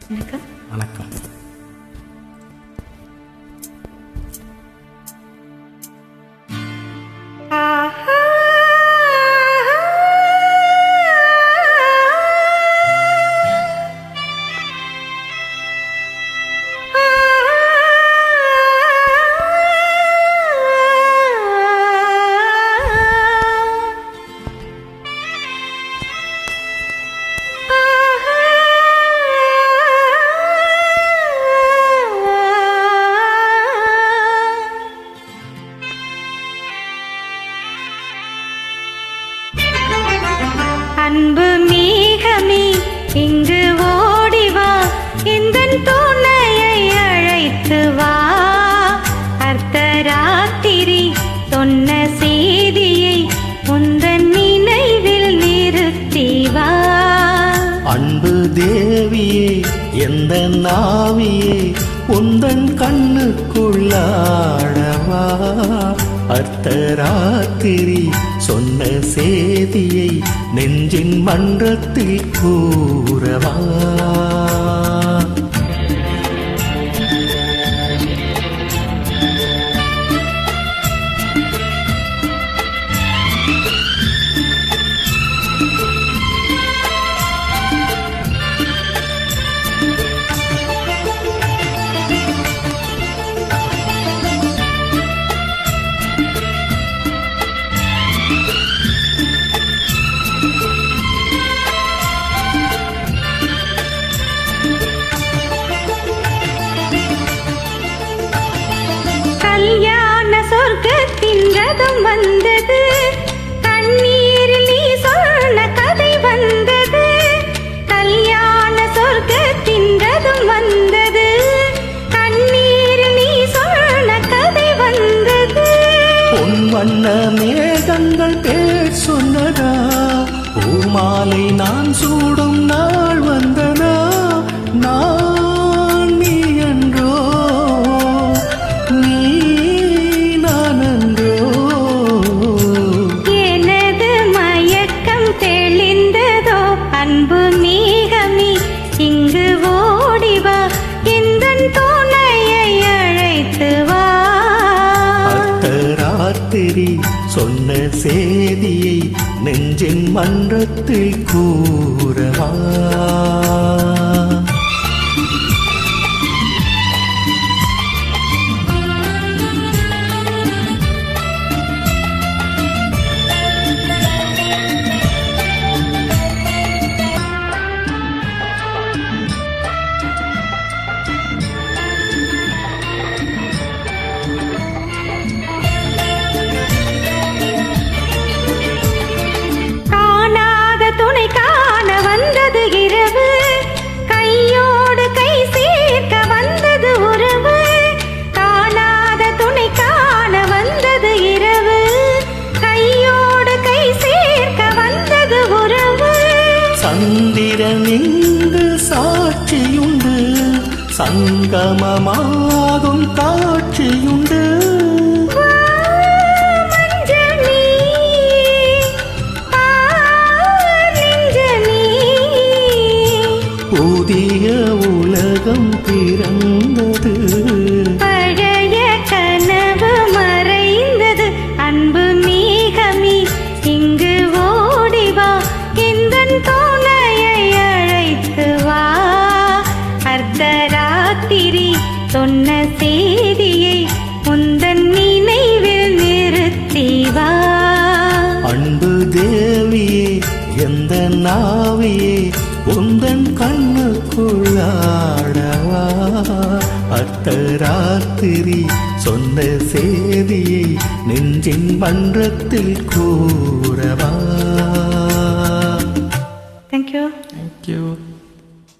வணக்கம். வணக்கம். அன்பு மேகமே இங்கு ஓடிவா, இந்தன் துணையை அழைத்து வா. அர்த்தராத்திரி சொன்ன செய்தியை உந்தன் நினைவில் நிறுத்தி வா. அன்பு தேவியே எந்த நாவியே உந்தன் கண்ணுக்குள்ளாடவா. அர்த்தராத்திரி சொன்ன சேதியை நெஞ்சின் மன்றத்தில் கூறவா. கல்யாண சொர்க்கத்தின் ரதம் வந்தது, கண்ணீரில் நீ சொன்ன கதை வந்தது. கல்யாண சொர்க்கத்தின் ரதம் வந்தது, கண்ணீரில் நீ சொன்ன கதை வந்தது. பொன் வண்ண மேகங்கள் பேர் சொன்னதா, பூமாலை நான் சூடும் நாள் வந்ததா. நான் நீ என்றோ, நீ நான் என்றோ. எனது மயக்கம் தெளிந்ததோ, அன்பு மேகமே இங்கு ஓடிவா, இந்தன் துணையை அழைத்து வா. அர்த்தராத்திரி சொன்ன சேதியை நெஞ்சின் மன்றத்தில் கூறவா. சந்திரன் இங்கு சாட்சியுண்டு, சங்கமமாகும் காட்சியுண்டு. புதிய உலகம் பிறந்தது, பழைய கனவு மறைந்தது. அன்பு மேகமே இங்கு ஓடிவா, இந்தன் துணையை அழைத்து வா. அர்த்தராத்திரி சொன்ன செய்தியை உந்தன் நினைவில் நிறுத்தி வா. அன்பு தேவியே எந்த நாவியே உந்தன் கண்ணுக்குள்ளாடவா. அர்த்தராத்திரி சொன்ன செய்தியை நெஞ்சின் மன்றத்தில் கூறவா.